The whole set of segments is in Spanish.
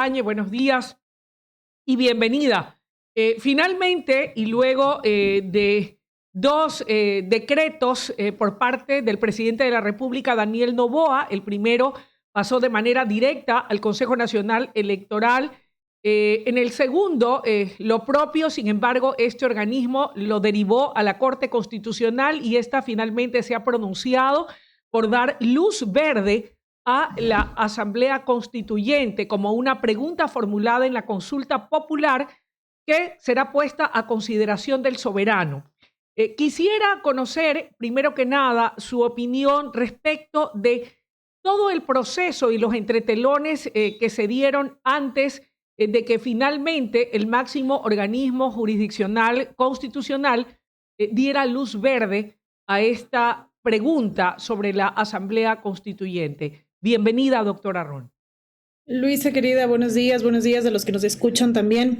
Áñez, buenos días y bienvenida. Finalmente, y luego de dos decretos por parte del presidente de la República, Daniel Noboa, el primero pasó de manera directa al Consejo Nacional Electoral. En el segundo, lo propio, sin embargo, este organismo lo derivó a la Corte Constitucional y esta finalmente se ha pronunciado por dar luz verde a la Asamblea Constituyente como una pregunta formulada en la consulta popular que será puesta a consideración del soberano. Quisiera conocer, primero que nada, su opinión respecto de todo el proceso y los entretelones que se dieron antes de que finalmente el máximo organismo jurisdiccional constitucional diera luz verde a esta pregunta sobre la Asamblea Constituyente. Bienvenida, doctora Ron. Luisa, querida, buenos días a los que nos escuchan también.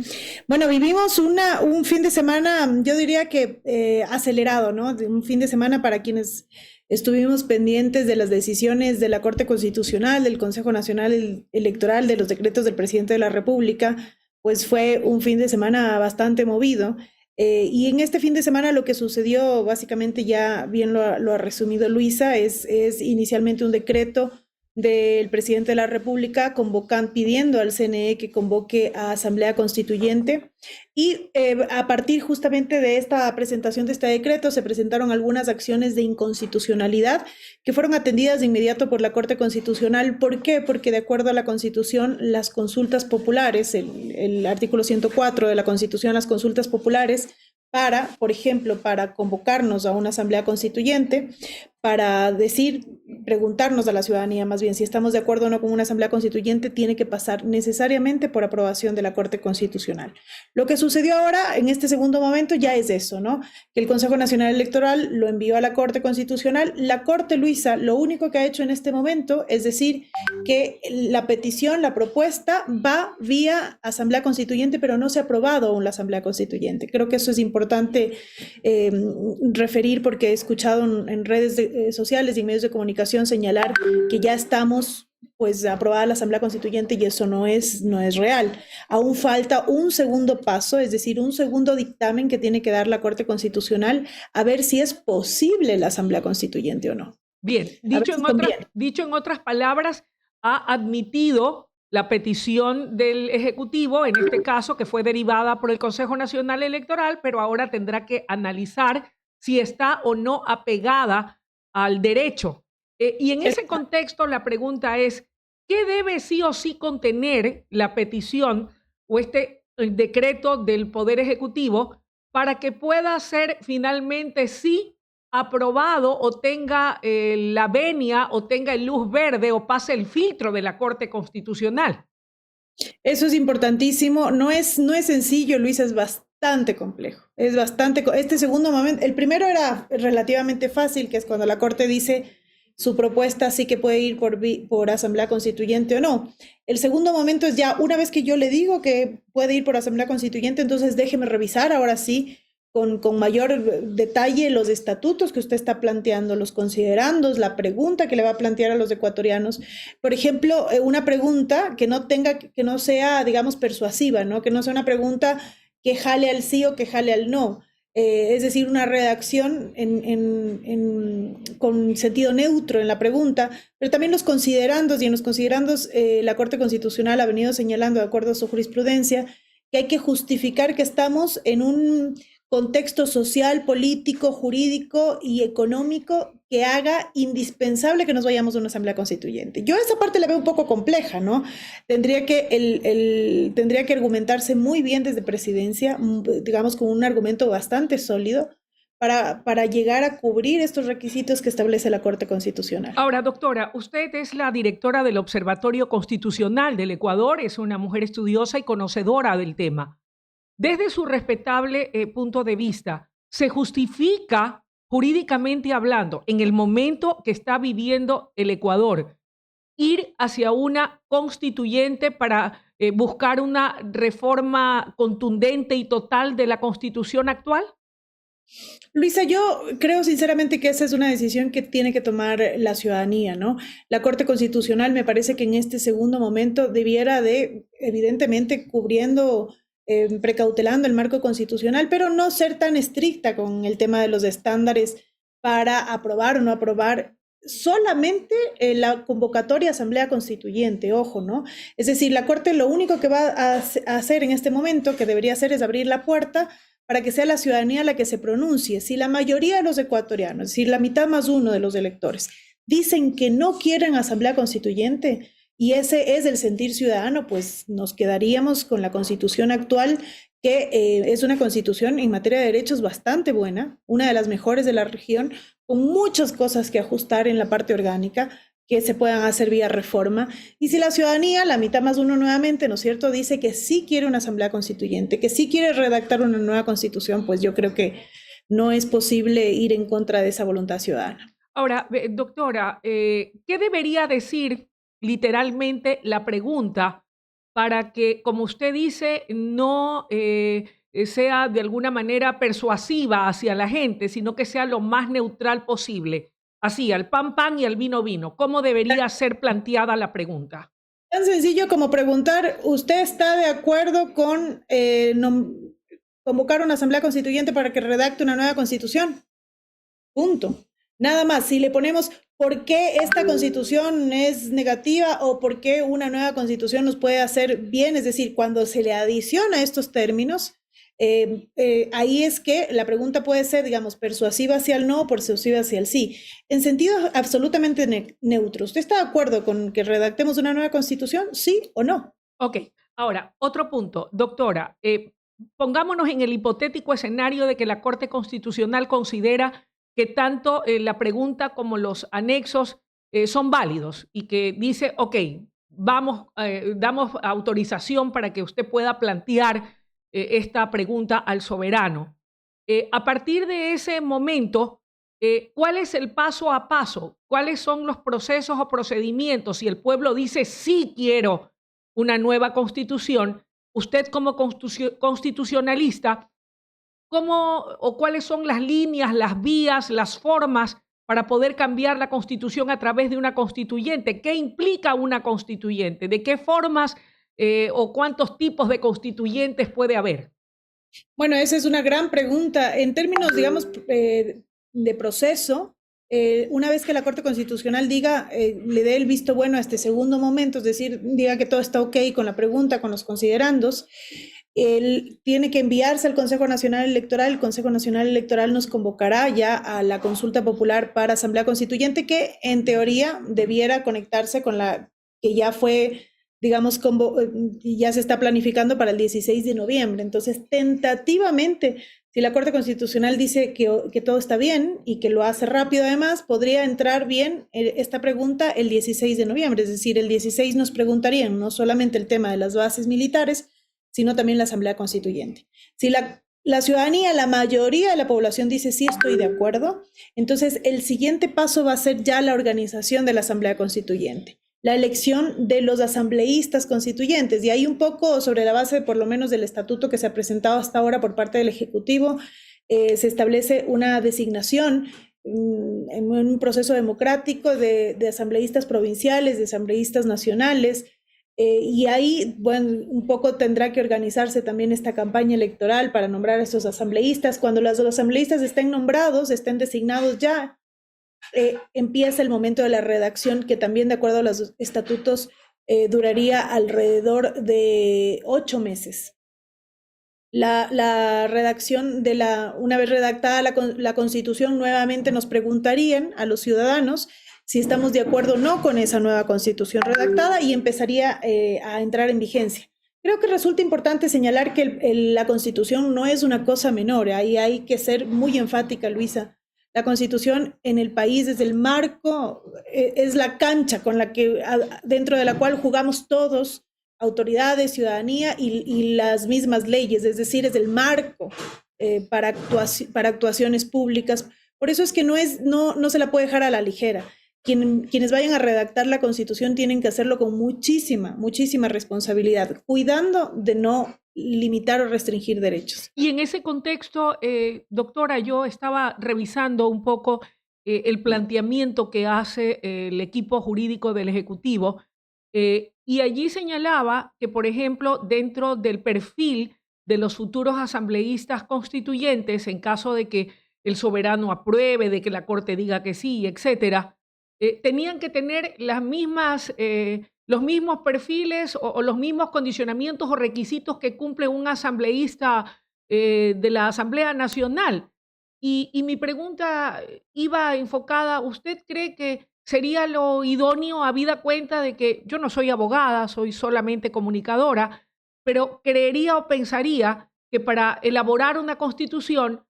Bueno, vivimos un fin de semana, yo diría que acelerado, ¿no? Un fin de semana para quienes estuvimos pendientes de las decisiones de la Corte Constitucional, del Consejo Nacional Electoral, de los decretos del presidente de la República, pues fue un fin de semana bastante movido. Y en este fin de semana lo que sucedió, básicamente ya bien lo ha resumido Luisa, es inicialmente un decreto del presidente de la República pidiendo al CNE que convoque a Asamblea Constituyente y a partir justamente de esta presentación de este decreto se presentaron algunas acciones de inconstitucionalidad que fueron atendidas de inmediato por la Corte Constitucional. ¿Por qué? Porque de acuerdo a la Constitución, las consultas populares, el artículo 104 de la Constitución, las consultas populares por ejemplo, para convocarnos a una asamblea constituyente, para preguntarnos a la ciudadanía más bien si estamos de acuerdo o no con una asamblea constituyente, tiene que pasar necesariamente por aprobación de la Corte Constitucional. Lo que sucedió ahora, en este segundo momento, ya es eso, ¿no? Que el Consejo Nacional Electoral lo envió a la Corte Constitucional. La Corte, Luisa, lo único que ha hecho en este momento es decir que la petición, la propuesta, va vía Asamblea Constituyente, pero no se ha aprobado aún la Asamblea Constituyente. Creo que eso es importante referir porque he escuchado en redes sociales y en medios de comunicación señalar que ya estamos pues aprobada la Asamblea Constituyente y eso no es real. Aún falta un segundo paso, es decir, un segundo dictamen que tiene que dar la Corte Constitucional a ver si es posible la Asamblea Constituyente o no. Bien, dicho en otras palabras, ha admitido la petición del Ejecutivo, en este caso, que fue derivada por el Consejo Nacional Electoral, pero ahora tendrá que analizar si está o no apegada al derecho. Y en ese contexto, la pregunta es, ¿qué debe sí o sí contener la petición o el decreto del Poder Ejecutivo para que pueda ser finalmente sí aprobado o tenga la venia o tenga el luz verde o pase el filtro de la Corte Constitucional? Eso es importantísimo. No es sencillo, Luisa, es bastante complejo. Este segundo momento, el primero era relativamente fácil, que es cuando la Corte dice su propuesta sí que puede ir por Asamblea Constituyente o no. El segundo momento es ya, una vez que yo le digo que puede ir por Asamblea Constituyente, entonces déjeme revisar ahora sí con mayor detalle los estatutos que usted está planteando, los considerandos, la pregunta que le va a plantear a los ecuatorianos. Por ejemplo, una pregunta que no sea, digamos, persuasiva, ¿no? Que no sea una pregunta que jale al sí o que jale al no. Es decir, una redacción con sentido neutro en la pregunta, pero también los considerandos, y en los considerandos la Corte Constitucional ha venido señalando, de acuerdo a su jurisprudencia, que hay que justificar que estamos en un contexto social, político, jurídico y económico que haga indispensable que nos vayamos a una asamblea constituyente. Yo esa parte la veo un poco compleja, ¿no? Tendría que argumentarse muy bien desde presidencia, digamos con un argumento bastante sólido para llegar a cubrir estos requisitos que establece la Corte Constitucional. Ahora, doctora, usted es la directora del Observatorio Constitucional del Ecuador, es una mujer estudiosa y conocedora del tema. Desde su respetable punto de vista, ¿se justifica jurídicamente hablando, en el momento que está viviendo el Ecuador, ir hacia una constituyente para buscar una reforma contundente y total de la Constitución actual? Luisa, yo creo sinceramente que esa es una decisión que tiene que tomar la ciudadanía, ¿no? La Corte Constitucional me parece que en este segundo momento debiera de, evidentemente, cubriendo, precautelando el marco constitucional, pero no ser tan estricta con el tema de los estándares para aprobar o no aprobar solamente la convocatoria a asamblea constituyente, ojo, ¿no? Es decir, la Corte lo único que va a hacer en este momento, que debería hacer, es abrir la puerta para que sea la ciudadanía la que se pronuncie. Si la mayoría de los ecuatorianos, es decir, la mitad más uno de los electores, dicen que no quieren asamblea constituyente y ese es el sentir ciudadano, pues nos quedaríamos con la constitución actual, que es una constitución en materia de derechos bastante buena, una de las mejores de la región, con muchas cosas que ajustar en la parte orgánica, que se puedan hacer vía reforma. Y si la ciudadanía, la mitad más uno nuevamente, ¿no es cierto?, dice que sí quiere una asamblea constituyente, que sí quiere redactar una nueva constitución, pues yo creo que no es posible ir en contra de esa voluntad ciudadana. Ahora, doctora, ¿qué debería decir literalmente la pregunta para que, como usted dice, no sea de alguna manera persuasiva hacia la gente, sino que sea lo más neutral posible? Así, al pan pan y al vino vino. ¿Cómo debería ser planteada la pregunta? Tan sencillo como preguntar, ¿usted está de acuerdo con convocar una asamblea constituyente para que redacte una nueva constitución? Punto. Nada más, si le ponemos por qué esta constitución es negativa o por qué una nueva constitución nos puede hacer bien, es decir, cuando se le adiciona estos términos, ahí es que la pregunta puede ser, digamos, persuasiva hacia el no o persuasiva hacia el sí. En sentido absolutamente neutro. ¿Usted está de acuerdo con que redactemos una nueva constitución? ¿Sí o no? Ok, ahora, otro punto. Doctora, pongámonos en el hipotético escenario de que la Corte Constitucional considera que tanto la pregunta como los anexos son válidos y que dice, ok, damos autorización para que usted pueda plantear esta pregunta al soberano. A partir de ese momento, ¿cuál es el paso a paso? ¿Cuáles son los procesos o procedimientos? Si el pueblo dice sí quiero una nueva constitución, usted como constitucionalista, ¿cómo o cuáles son las líneas, las vías, las formas para poder cambiar la constitución a través de una constituyente? ¿Qué implica una constituyente? ¿De qué formas o cuántos tipos de constituyentes puede haber? Bueno, esa es una gran pregunta. En términos, digamos, de proceso, una vez que la Corte Constitucional diga, le dé el visto bueno a este segundo momento, es decir, diga que todo está ok con la pregunta, con los considerandos, él tiene que enviarse al Consejo Nacional Electoral. El Consejo Nacional Electoral nos convocará ya a la consulta popular para Asamblea Constituyente, que en teoría debiera conectarse con la que ya fue, digamos, ya se está planificando para el 16 de noviembre. Entonces, tentativamente, si la Corte Constitucional dice que todo está bien y que lo hace rápido además, podría entrar bien esta pregunta el 16 de noviembre. Es decir, el 16 nos preguntarían no solamente el tema de las bases militares, sino también la Asamblea Constituyente. Si la ciudadanía, la mayoría de la población dice sí, estoy de acuerdo, entonces el siguiente paso va a ser ya la organización de la Asamblea Constituyente, la elección de los asambleístas constituyentes, y ahí un poco sobre la base por lo menos del estatuto que se ha presentado hasta ahora por parte del Ejecutivo, se establece una designación en un proceso democrático de asambleístas provinciales, de asambleístas nacionales, y ahí, bueno, un poco tendrá que organizarse también esta campaña electoral para nombrar a estos asambleístas. Cuando los asambleístas estén nombrados, estén designados ya, empieza el momento de la redacción, que también de acuerdo a los estatutos duraría alrededor de 8 meses. La redacción una vez redactada la Constitución, nuevamente nos preguntarían a los ciudadanos si estamos de acuerdo o no con esa nueva Constitución redactada y empezaría a entrar en vigencia. Creo que resulta importante señalar que la Constitución no es una cosa menor, ahí hay que ser muy enfática, Luisa. La Constitución en el país es el marco, es la cancha dentro de la cual jugamos todos, autoridades, ciudadanía y las mismas leyes, es decir, es el marco para actuaciones públicas. Por eso es que no se la puede dejar a la ligera. Quienes vayan a redactar la Constitución tienen que hacerlo con muchísima responsabilidad, cuidando de no limitar o restringir derechos. Y en ese contexto, doctora, yo estaba revisando un poco el planteamiento que hace el equipo jurídico del Ejecutivo y allí señalaba que, por ejemplo, dentro del perfil de los futuros asambleístas constituyentes, en caso de que el soberano apruebe, de que la Corte diga que sí, etcétera, tenían que tener las mismas, los mismos perfiles o los mismos condicionamientos o requisitos que cumple un asambleísta de la Asamblea Nacional. Y mi pregunta iba enfocada, ¿usted cree que sería lo idóneo, habida cuenta de que yo no soy abogada, soy solamente comunicadora, pero creería o pensaría que para elaborar una constitución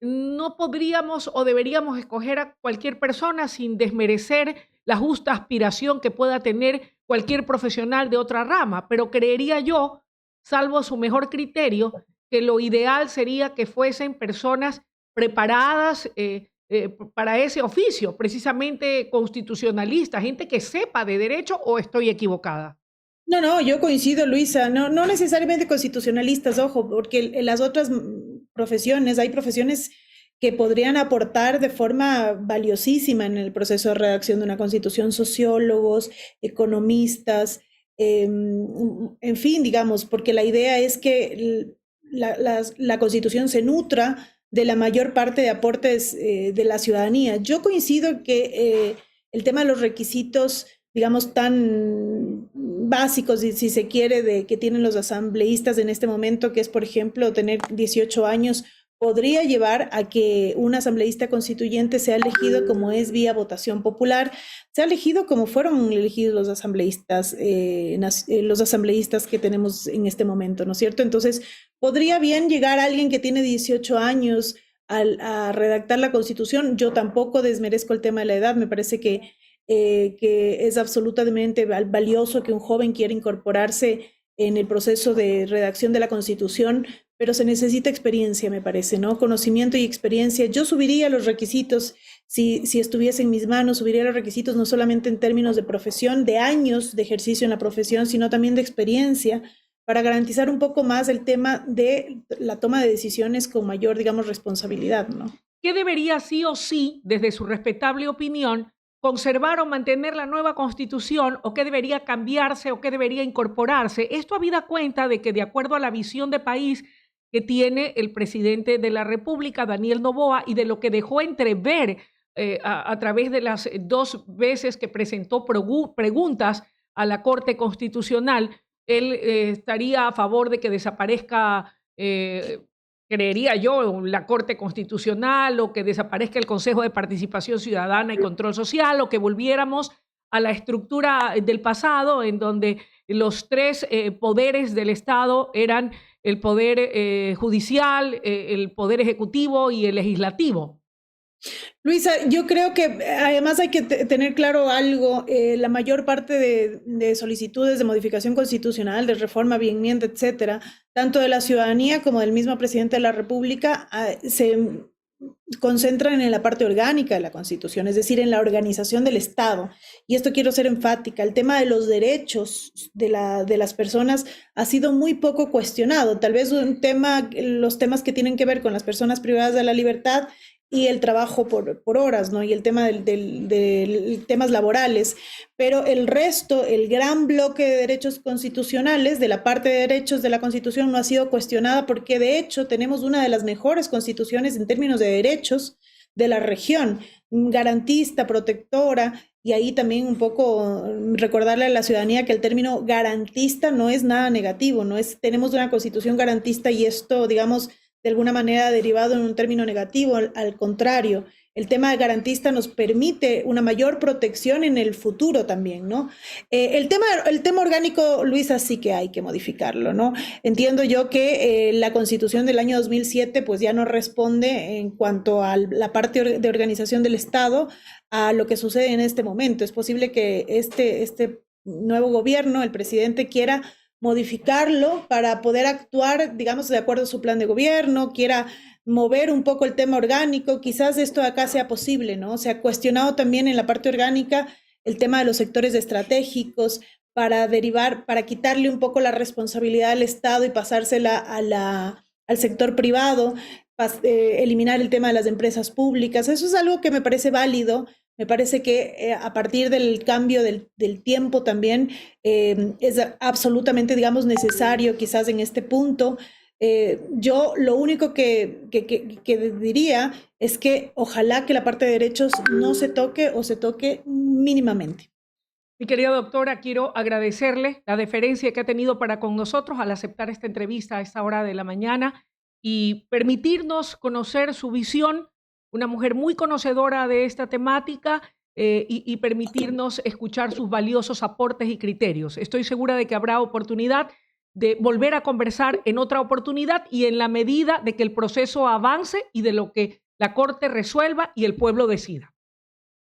no podríamos o deberíamos escoger a cualquier persona sin desmerecer la justa aspiración que pueda tener cualquier profesional de otra rama, pero creería yo, salvo su mejor criterio, que lo ideal sería que fuesen personas preparadas para ese oficio, precisamente constitucionalistas, gente que sepa de derecho, ¿o estoy equivocada? No, yo coincido, Luisa, no necesariamente constitucionalistas, ojo, porque en las otras profesiones, hay profesiones que podrían aportar de forma valiosísima en el proceso de redacción de una constitución, sociólogos, economistas, en fin, digamos, porque la idea es que la constitución se nutra de la mayor parte de aportes de la ciudadanía. Yo coincido que el tema de los requisitos, digamos, tan básicos, si se quiere, de que tienen los asambleístas en este momento, que es, por ejemplo, tener 18 años, podría llevar a que un asambleísta constituyente sea elegido como es vía votación popular, sea elegido como fueron elegidos los asambleístas que tenemos en este momento, ¿no es cierto? Entonces, podría bien llegar alguien que tiene 18 años a redactar la Constitución. Yo tampoco desmerezco el tema de la edad, me parece que es absolutamente valioso que un joven quiera incorporarse en el proceso de redacción de la Constitución, pero se necesita experiencia, me parece, ¿no? Conocimiento y experiencia. Yo subiría los requisitos, si estuviese en mis manos, subiría los requisitos no solamente en términos de profesión, de años de ejercicio en la profesión, sino también de experiencia, para garantizar un poco más el tema de la toma de decisiones con mayor, digamos, responsabilidad, ¿no? ¿Qué debería sí o sí, desde su respetable opinión, conservar o mantener la nueva Constitución, o qué debería cambiarse o qué debería incorporarse? Esto habida cuenta de que, de acuerdo a la visión de país que tiene el presidente de la República, Daniel Noboa, y de lo que dejó entrever a través de las 2 veces que presentó preguntas a la Corte Constitucional, él estaría a favor de que desaparezca, creería yo, la Corte Constitucional, o que desaparezca el Consejo de Participación Ciudadana y Control Social, o que volviéramos a la estructura del pasado, en donde los 3 poderes del Estado eran el poder judicial, el poder ejecutivo y el legislativo. Luisa, yo creo que además hay que tener claro algo, la mayor parte de solicitudes de modificación constitucional, de reforma, bien enmienda, etcétera, tanto de la ciudadanía como del mismo presidente de la República, se concentran en la parte orgánica de la Constitución, es decir, en la organización del Estado. Y esto quiero ser enfática, el tema de los derechos de las personas ha sido muy poco cuestionado. Tal vez los temas que tienen que ver con las personas privadas de la libertad y el trabajo por horas, ¿no? Y el tema de temas laborales, pero el resto, el gran bloque de derechos constitucionales, de la parte de derechos de la Constitución, no ha sido cuestionada, porque de hecho tenemos una de las mejores constituciones en términos de derechos de la región, garantista, protectora, y ahí también un poco recordarle a la ciudadanía que el término garantista no es nada negativo, tenemos una constitución garantista, y esto, digamos, de alguna manera derivado en un término negativo. Al contrario, el tema de garantista nos permite una mayor protección en el futuro también, ¿no? El tema orgánico, Luisa, sí que hay que modificarlo, ¿no? Entiendo yo que la Constitución del año 2007 pues ya no responde en cuanto a la parte de organización del Estado a lo que sucede en este momento. Es posible que este nuevo gobierno, el presidente, quiera modificarlo para poder actuar, digamos, de acuerdo a su plan de gobierno, quiera mover un poco el tema orgánico, quizás esto de acá sea posible, ¿no? Se ha cuestionado también en la parte orgánica el tema de los sectores estratégicos, para derivar, para quitarle un poco la responsabilidad al Estado y pasársela al sector privado, eliminar el tema de las empresas públicas. Eso es algo que me parece válido. Me parece que a partir del cambio del tiempo también es absolutamente, digamos, necesario quizás en este punto. Yo lo único que diría es que ojalá que la parte de derechos no se toque o se toque mínimamente. Mi querida doctora, quiero agradecerle la deferencia que ha tenido para con nosotros al aceptar esta entrevista a esta hora de la mañana y permitirnos conocer su visión, una mujer muy conocedora de esta temática y permitirnos escuchar sus valiosos aportes y criterios. Estoy segura de que habrá oportunidad de volver a conversar en otra oportunidad y en la medida de que el proceso avance y de lo que la Corte resuelva y el pueblo decida.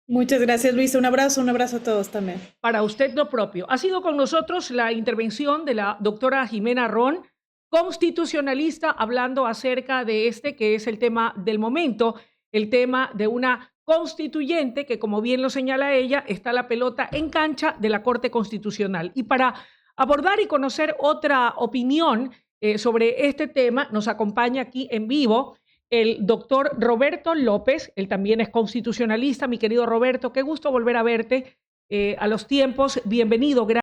Muchas gracias, Luisa. Un abrazo a todos también. Para usted lo propio. Ha sido con nosotros la intervención de la doctora Jimena Ron, constitucionalista, hablando acerca de que es el tema del momento, el tema de una constituyente que, como bien lo señala ella, está la pelota en cancha de la Corte Constitucional. Y para abordar y conocer otra opinión sobre este tema, nos acompaña aquí en vivo el doctor Roberto López. Él también es constitucionalista. Mi querido Roberto, qué gusto volver a verte a los tiempos. Bienvenido. Gracias.